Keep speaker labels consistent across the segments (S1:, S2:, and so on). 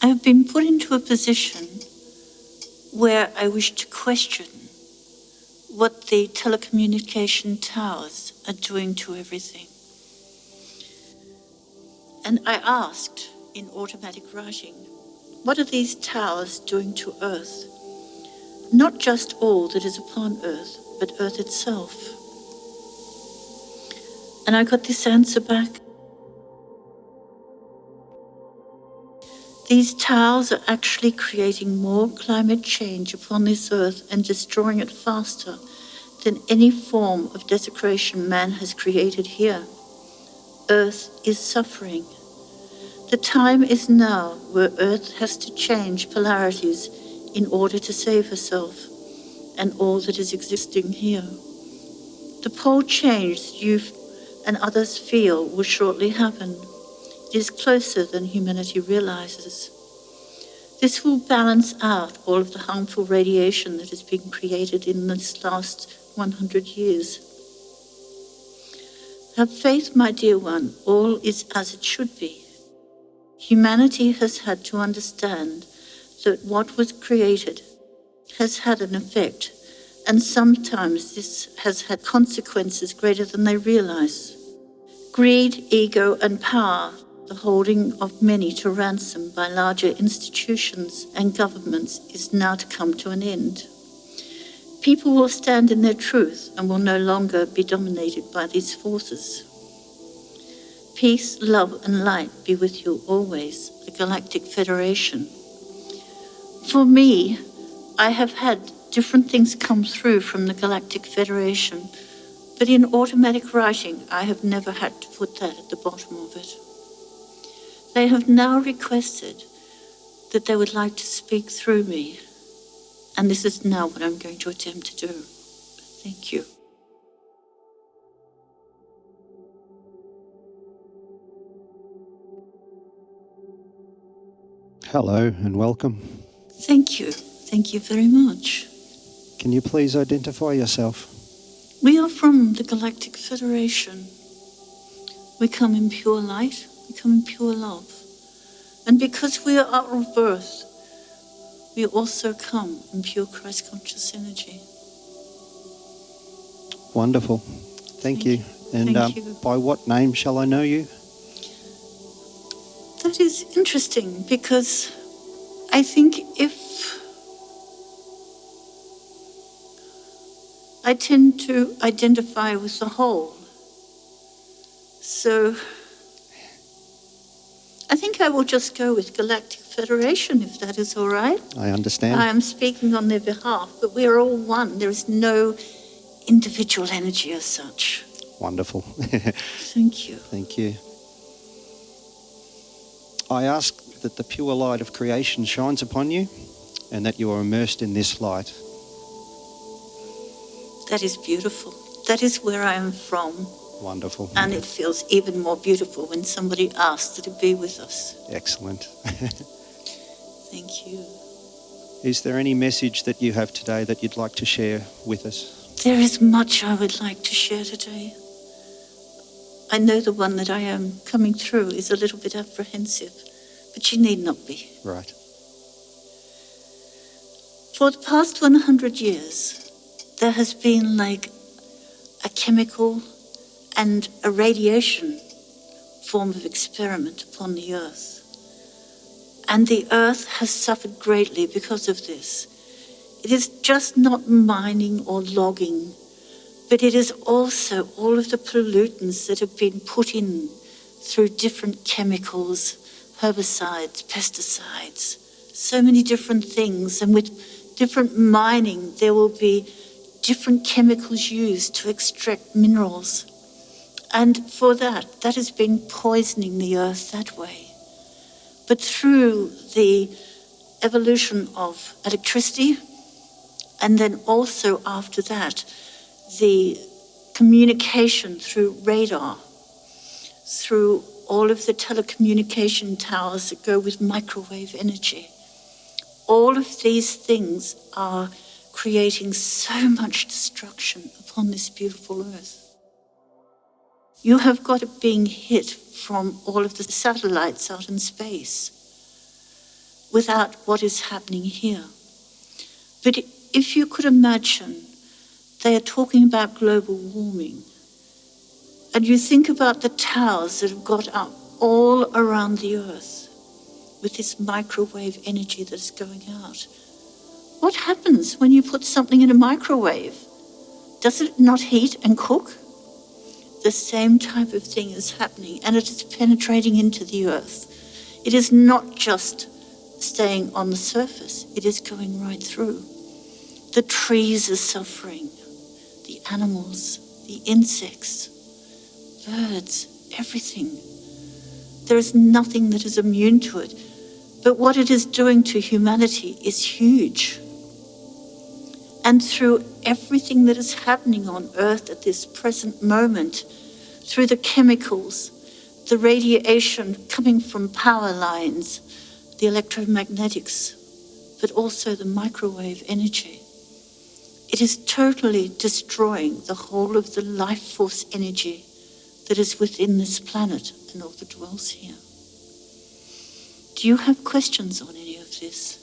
S1: I have been put into a position where I wish to question what the telecommunication towers are doing to everything. And I asked in automatic writing, what are these towers doing to Earth? Not just all that is upon Earth, but Earth itself. And I got this answer back. These towers are actually creating more climate change upon this Earth and destroying it faster than any form of desecration man has created here. Earth is suffering. The time is now where Earth has to change polarities in order to save herself and all that is existing here. The pole change you and others feel will shortly happen. It is closer than humanity realizes. This will balance out all of the harmful radiation that has been created in this last 100 years. Have faith, my dear one, all is as it should be. Humanity has had to understand that what was created has had an effect, and sometimes this has had consequences greater than they realize. Greed, ego, and power, the holding of many to ransom by larger institutions and governments, is now to come to an end. People will stand in their truth and will no longer be dominated by these forces. Peace, love, and light be with you always, the Galactic Federation. For me, I have had different things come through from the Galactic Federation, but in automatic writing, I have never had to put that at the bottom of it. They have now requested that they would like to speak through me, and this is now what I'm going to attempt to do. Thank you.
S2: Hello and welcome.
S1: Thank you. Thank you very much.
S2: Can you please identify yourself?
S1: We are from the Galactic Federation. We come in pure light, we come in pure love. And because we are of birth, we also come in pure Christ conscious energy.
S2: Wonderful. Thank you. And
S1: Thank you.
S2: By what name shall I know you?
S1: That is interesting because I think I tend to identify with the whole. So I think I will just go with Galactic Federation, if that is all right.
S2: I understand.
S1: I am speaking on their behalf, but we are all one. There is no individual energy as such.
S2: Wonderful.
S1: Thank you.
S2: Thank you. I ask that the pure light of creation shines upon you and that you are immersed in this light.
S1: That is beautiful. That is where I am from.
S2: Wonderful.
S1: And it feels even more beautiful when somebody asks that it be with us.
S2: Excellent.
S1: Thank you.
S2: Is there any message that you have today that you'd like to share with us?
S1: There is much I would like to share today. I know the one that I am coming through is a little bit apprehensive, but you need not be.
S2: Right.
S1: For the past 100 years, there has been like a chemical and a radiation form of experiment upon the earth. And the earth has suffered greatly because of this. It is just not mining or logging, but it is also all of the pollutants that have been put in through different chemicals, herbicides, pesticides, so many different things. And with different mining, there will be different chemicals used to extract minerals. And for that has been poisoning the earth that way. But through the evolution of electricity, and then also after that, the communication through radar, through all of the telecommunication towers that go with microwave energy, all of these things are creating so much destruction upon this beautiful earth. You have got it being hit from all of the satellites out in space. without what is happening here. But if you could imagine, they are talking about global warming, and you think about the towers that have got up all around the earth with this microwave energy that's going out. What happens when you put something in a microwave? Does it not heat and cook? The same type of thing is happening, and it is penetrating into the earth. It is not just staying on the surface, it is going right through. The trees are suffering, the animals, the insects, birds, everything. There is nothing that is immune to it. But what it is doing to humanity is huge. And through everything that is happening on Earth at this present moment, through the chemicals, the radiation coming from power lines, the electromagnetics, but also the microwave energy, it is totally destroying the whole of the life force energy that is within this planet and all that dwells here. Do you have questions on any of this?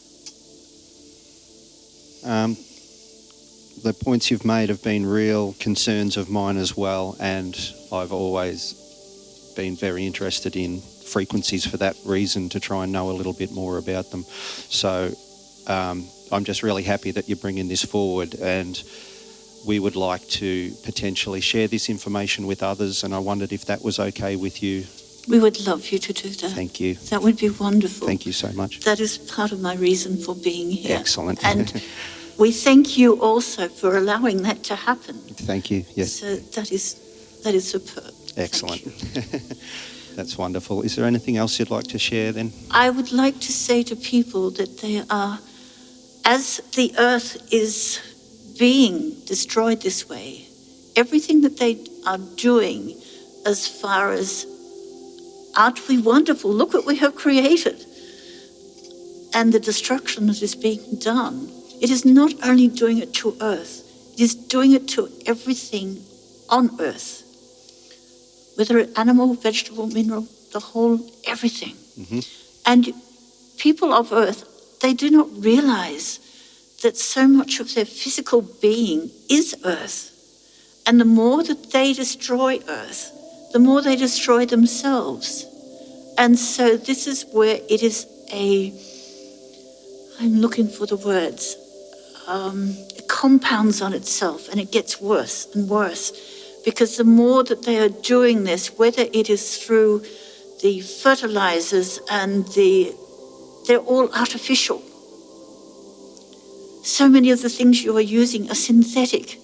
S2: The points you've made have been real concerns of mine as well, and I've always been very interested in frequencies for that reason, to try and know a little bit more about them. So I'm just really happy that you're bringing this forward, and we would like to potentially share this information with others, and I wondered if that was okay with you.
S1: We would love you to do that.
S2: Thank you.
S1: That would be wonderful.
S2: Thank you so much.
S1: That is part of my reason for being here.
S2: Excellent.
S1: And we thank you also for allowing that to happen.
S2: Thank you. Yes.
S1: So that is superb.
S2: Excellent. That's wonderful. Is there anything else you'd like to share then?
S1: I would like to say to people that they are, as the earth is being destroyed this way, everything that they are doing as far as, aren't we wonderful? Look what we have created. And the destruction that is being done, it is not only doing it to earth, it is doing it to everything on earth. Whether it's animal, vegetable, mineral, the whole, everything.
S2: Mm-hmm.
S1: And people of earth, they do not realize that so much of their physical being is earth. And the more that they destroy earth, the more they destroy themselves. And so this is where it is I'm looking for the words, it compounds on itself, and it gets worse and worse, because the more that they are doing this, whether it is through the fertilizers and they're all artificial. So many of the things you are using are synthetic.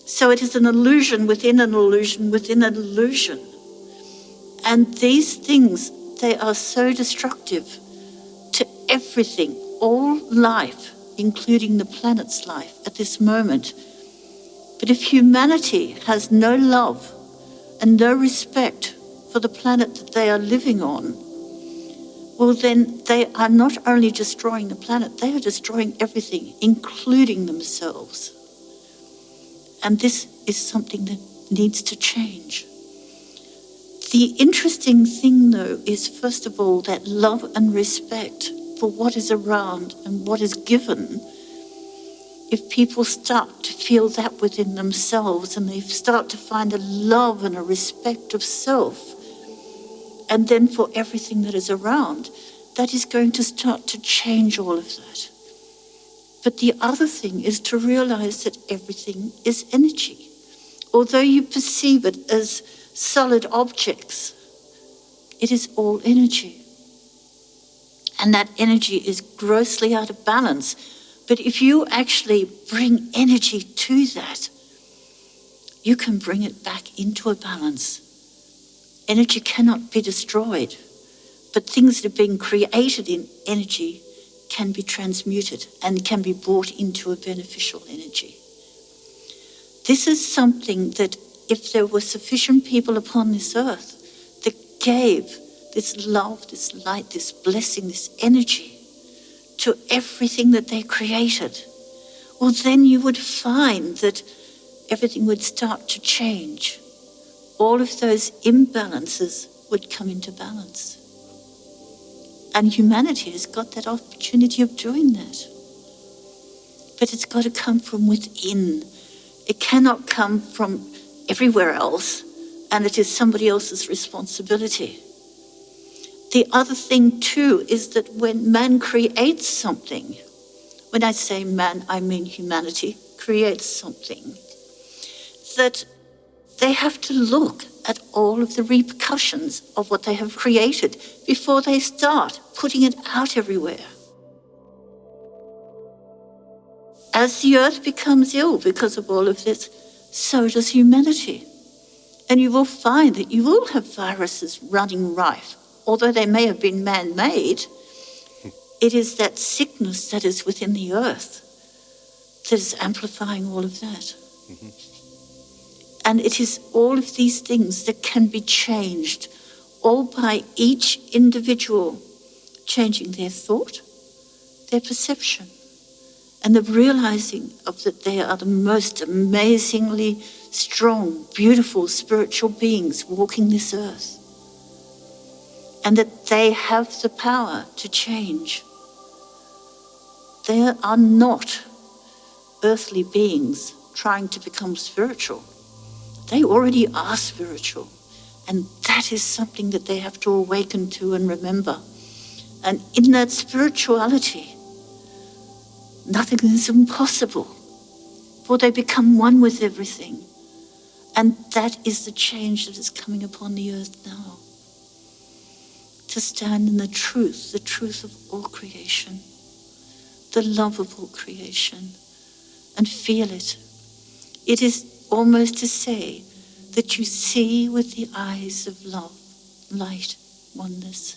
S1: So it is an illusion within an illusion within an illusion. And these things, they are so destructive to everything, all life, including the planet's life at this moment. But if humanity has no love and no respect for the planet that they are living on, well, then they are not only destroying the planet, they are destroying everything, including themselves. And this is something that needs to change. The interesting thing, though, is first of all that love and respect for what is around and what is given. If people start to feel that within themselves and they start to find a love and a respect of self, and then for everything that is around, that is going to start to change all of that. But the other thing is to realize that everything is energy. Although you perceive it as solid objects, it is all energy. And that energy is grossly out of balance. But if you actually bring energy to that, you can bring it back into a balance. Energy cannot be destroyed, but things that have been created in energy can be transmuted and can be brought into a beneficial energy. This is something that if there were sufficient people upon this earth that gave this love, this light, this blessing, this energy to everything that they created, well, then you would find that everything would start to change. All of those imbalances would come into balance. And humanity has got that opportunity of doing that. But it's got to come from within. It cannot come from everywhere else, and it is somebody else's responsibility. The other thing too is that when man creates something, when I say man, I mean humanity, creates something, that they have to look at all of the repercussions of what they have created before they start putting it out everywhere. As the earth becomes ill because of all of this, so does humanity. And you will find that you will have viruses running rife. Although they may have been man-made, it is that sickness that is within the earth that is amplifying all of that. Mm-hmm. And it is all of these things that can be changed, all by each individual changing their thought, their perception, and the realizing of that they are the most amazingly strong, beautiful spiritual beings walking this earth. And that they have the power to change. They are not earthly beings trying to become spiritual. They already are spiritual. And that is something that they have to awaken to and remember. And in that spirituality, nothing is impossible, for they become one with everything. And that is the change that is coming upon the earth now. To stand in the truth of all creation, the love of all creation, and feel it. It is almost to say that you see with the eyes of love, light, oneness.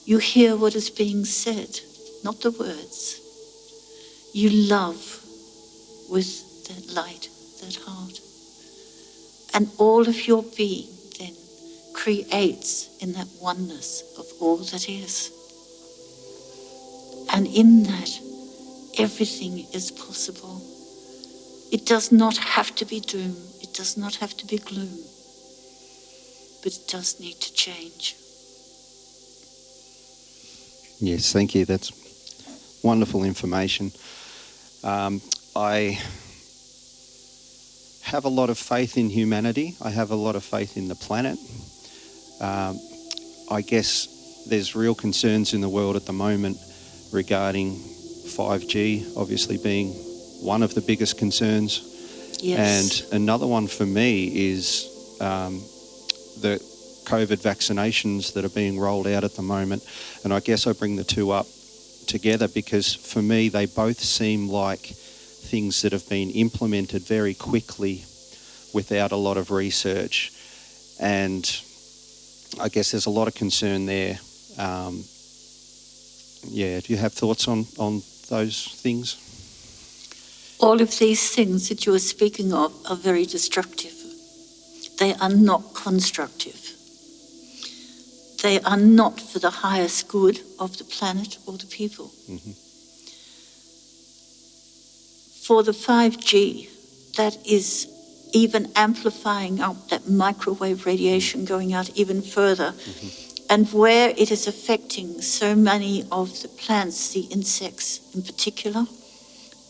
S1: You hear what is being said, not the words. You love with that light, that heart. And all of your being then creates in that oneness of all that is. And in that, everything is possible. It does not have to be doom. It does not have to be gloom. But it does need to change.
S2: Yes, thank you. That's wonderful information. I have a lot of faith in humanity. I have a lot of faith in the planet. I guess there's real concerns in the world at the moment regarding 5G, obviously being one of the biggest concerns.
S1: Yes.
S2: And another one for me is the COVID vaccinations that are being rolled out at the moment. And I guess I bring the two up together because for me they both seem like things that have been implemented very quickly without a lot of research. And I guess there's a lot of concern there. Do you have thoughts on those things?
S1: All of these things that you are speaking of are very destructive. They are not constructive. They are not for the highest good of the planet or the people. Mm-hmm. For the 5G, that is even amplifying up that microwave radiation going out even further. Mm-hmm. And where it is affecting so many of the plants, the insects in particular,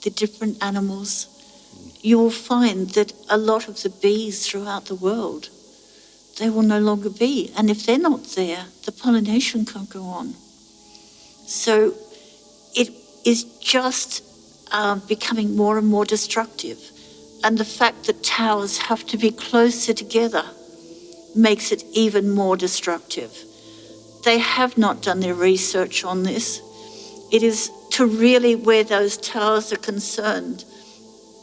S1: the different animals, you will find that a lot of the bees throughout the world, they will no longer be. And if they're not there, the pollination can't go on. So it is just becoming more and more destructive. And the fact that towers have to be closer together makes it even more destructive. They have not done their research on this. It is to really where those towers are concerned.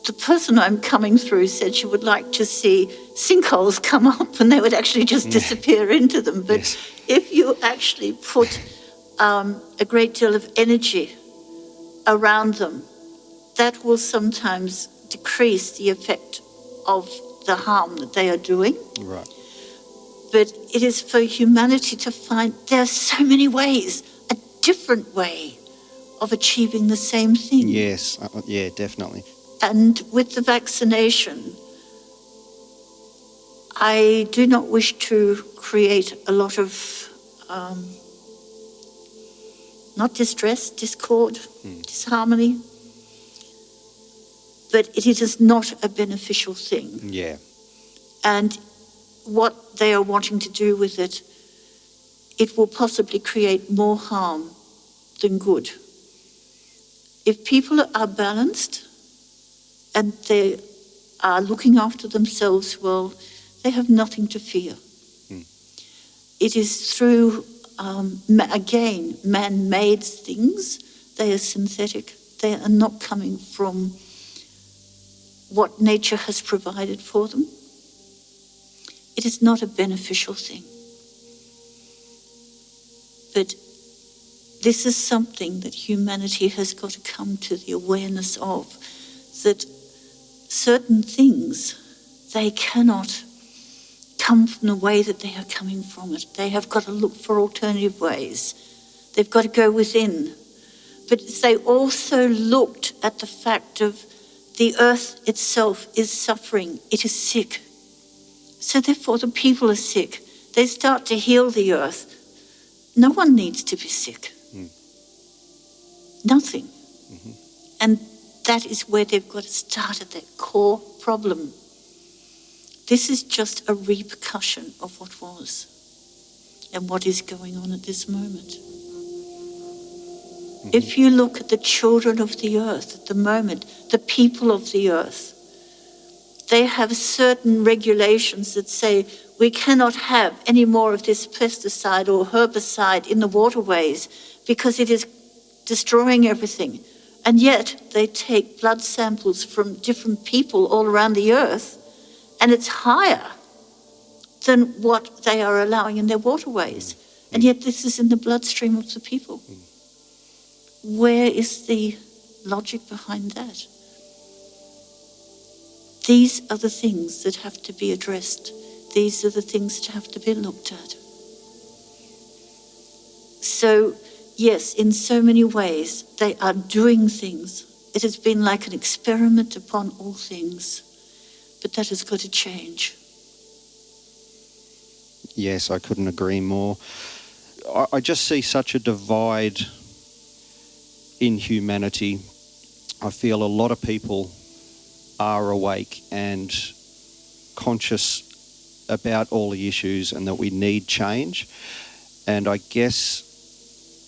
S1: The person I'm coming through said she would like to see sinkholes come up and they would actually just disappear into them. But if you actually put a great deal of energy around them, that will sometimes decrease the effect of the harm that they are doing.
S2: Right.
S1: But it is for humanity to find there are so many ways, a different way of achieving the same thing.
S2: Yes, definitely.
S1: And with the vaccination, I do not wish to create a lot of not distress, discord, disharmony. But it is not a beneficial thing.
S2: Yeah.
S1: And what they are wanting to do with it, it will possibly create more harm than good. If people are balanced and they are looking after themselves well, they have nothing to fear. It is through, again, man-made things. They are synthetic. They are not coming from what nature has provided for them. It is not a beneficial thing. But this is something that humanity has got to come to the awareness of, that certain things, they cannot come from the way that they are coming from it. They have got to look for alternative ways. They've got to go within. But they also looked at the fact of the earth itself is suffering. It is sick. So therefore the people are sick. They start to heal the earth. No one needs to be sick. Nothing. Mm-hmm. And that is where they've got to start at that core problem. This is just a repercussion of what was and what is going on at this moment. Mm-hmm. If you look at the children of the earth at the moment, the people of the earth, they have certain regulations that say we cannot have any more of this pesticide or herbicide in the waterways because it is destroying everything. And yet they take blood samples from different people all around the earth, and it's higher than what they are allowing in their waterways. And yet this is in the bloodstream of the people. Where is the logic behind that? These are the things that have to be addressed. These are the things that have to be looked at. So, yes, in so many ways, they are doing things. It has been like an experiment upon all things. But that has got to change.
S2: Yes, I couldn't agree more. I just see such a divide in humanity. I feel a lot of people are awake and conscious about all the issues and that we need change. And I guess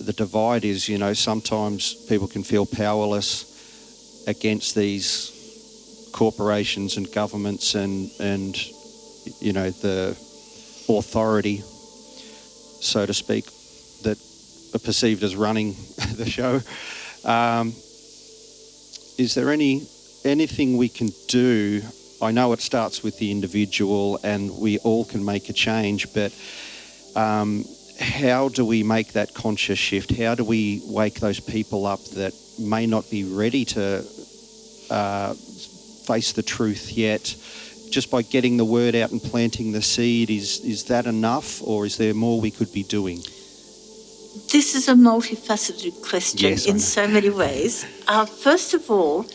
S2: the divide is, sometimes people can feel powerless against these corporations and governments and the authority, so to speak, that are perceived as running the show. Is there anything we can do? I know it starts with the individual and we all can make a change, but how do we make that conscious shift? How do we wake those people up that may not be ready to face the truth yet? Just by getting the word out and planting the seed, is that enough, or is there more we could be doing?
S1: This is a multifaceted question.
S2: Yes,
S1: in so many ways. First of all,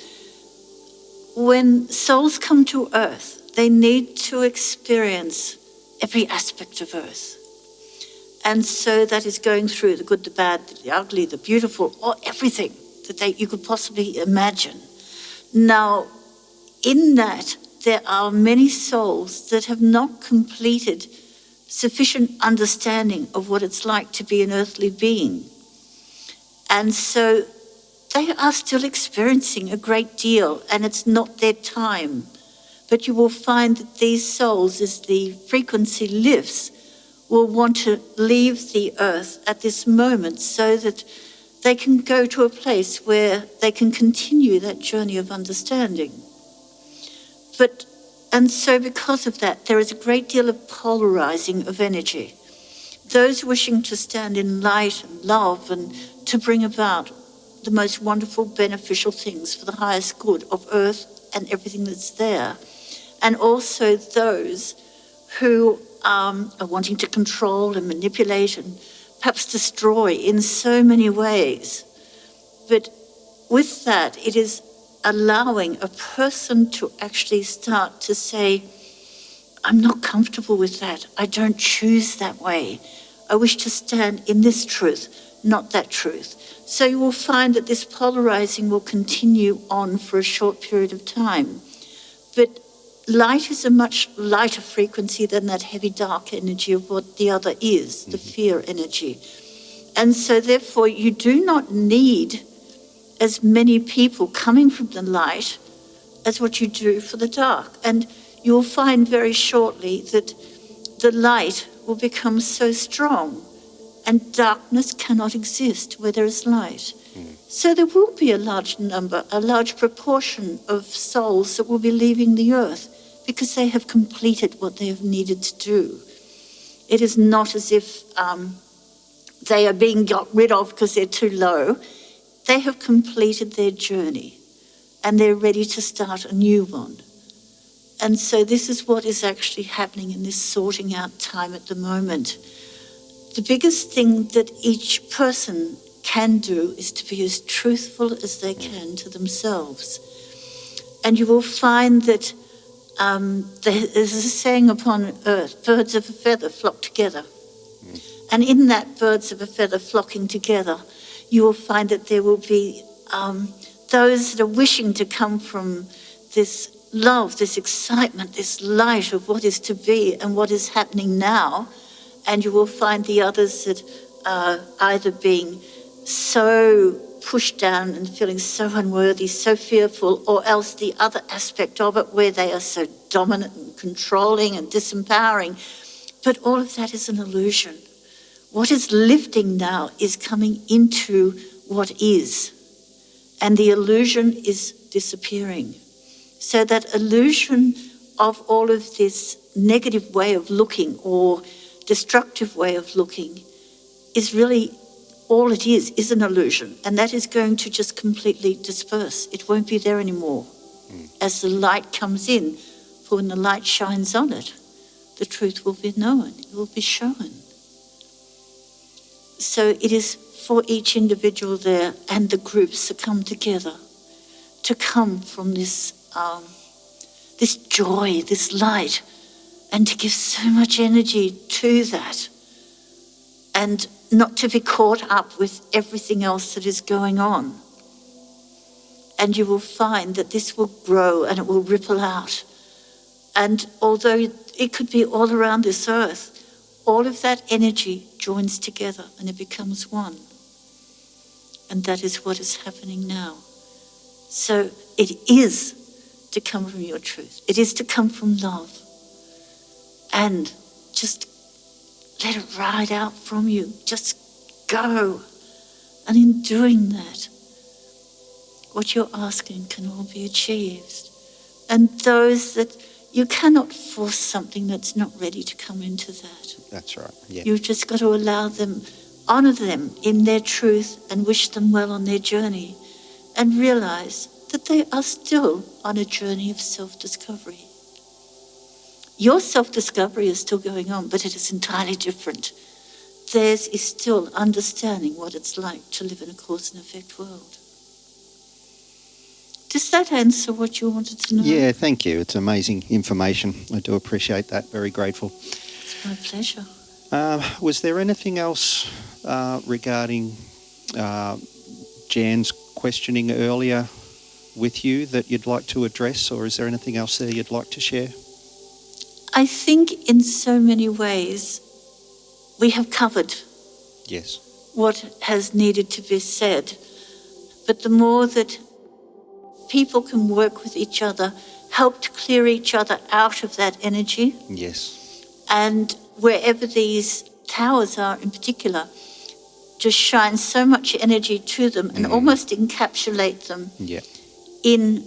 S1: when souls come to Earth, they need to experience every aspect of Earth. And so that is going through the good, the bad, the ugly, the beautiful, or everything that you could possibly imagine. Now, in that, there are many souls that have not completed sufficient understanding of what it's like to be an earthly being. And so they are still experiencing a great deal, and it's not their time. But you will find that these souls, as the frequency lifts, will want to leave the earth at this moment so that they can go to a place where they can continue that journey of understanding. And so because of that, there is a great deal of polarizing of energy. Those wishing to stand in light and love and to bring about the most wonderful, beneficial things for the highest good of Earth and everything that's there. And also those who are wanting to control and manipulate and perhaps destroy in so many ways. But with that, it is allowing a person to actually start to say, I'm not comfortable with that. I don't choose that way. I wish to stand in this truth. not that truth. So you will find that this polarizing will continue on for a short period of time. But light is a much lighter frequency than that heavy dark energy of what the other is, the fear energy. And so therefore you do not need as many people coming from the light as what you do for the dark. And you'll find very shortly that the light will become so strong and darkness cannot exist where there is light. So there will be a large number, a large proportion of souls that will be leaving the earth because they have completed what they have needed to do. It is not as if they are being got rid of because they're too low. They have completed their journey and they're ready to start a new one. And so this is what is actually happening in this sorting out time at the moment. The biggest thing that each person can do is to be as truthful as they can to themselves. And you will find that there's a saying upon earth, birds of a feather flock together. And in that birds of a feather flocking together, you will find that there will be those that are wishing to come from this love, this excitement, this light of what is to be and what is happening now. And you will find the others that are either being so pushed down and feeling so unworthy, so fearful, or else the other aspect of it where they are so dominant and controlling and disempowering. But all of that is an illusion. What is lifting now is coming into what is. And the illusion is disappearing. So that illusion of all of this negative way of looking or destructive way of looking is really all it is an illusion. And that is going to just completely disperse. It won't be there anymore. As the light comes in, for when the light shines on it, the truth will be known, it will be shown. So it is for each individual there and the groups that come together to come from this this joy, this light, and to give so much energy to that, and not to be caught up with everything else that is going on. And you will find that this will grow and it will ripple out. And although it could be all around this earth, all of that energy joins together and it becomes one. And that is what is happening now. So it is to come from your truth. It is to come from love. And just let it ride out from you. Just go. And in doing that, what you're asking can all be achieved. And those that you cannot force something that's not ready to come into that.
S2: That's right, yeah.
S1: You've just got to allow them, honour them in their truth and wish them well on their journey and realise that they are still on a journey of self-discovery. Your self-discovery is still going on, but it is entirely different. Theirs is still understanding what it's like to live in a cause and effect world. Does that answer what you wanted to know?
S2: Yeah, thank you. It's amazing information. I do appreciate that. Very grateful.
S1: It's my pleasure.
S2: Was there anything else regarding Jan's questioning earlier with you that you'd like to address, or is there anything else there you'd like to share?
S1: I think in so many ways we have covered
S2: Yes.
S1: what has needed to be said. But the more that people can work with each other, help to clear each other out of that energy.
S2: Yes.
S1: And wherever these towers are in particular, just shine so much energy to them and almost encapsulate them in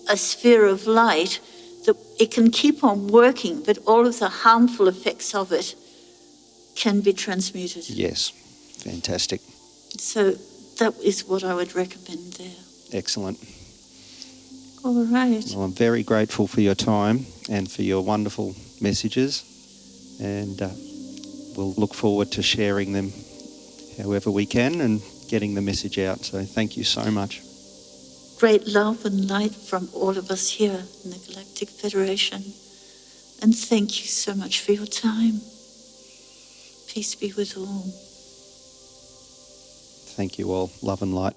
S1: a sphere of light that it can keep on working, but all of the harmful effects of it can be transmuted.
S2: Yes. Fantastic.
S1: So that is what I would recommend there.
S2: Excellent.
S1: All right.
S2: Well, I'm very grateful for your time and for your wonderful messages, and we'll look forward to sharing them however we can and getting the message out. So thank you so much.
S1: Great love and light from all of us here in the Galactic Federation. And thank you so much for your time. Peace be with all.
S2: Thank you all. Love and light.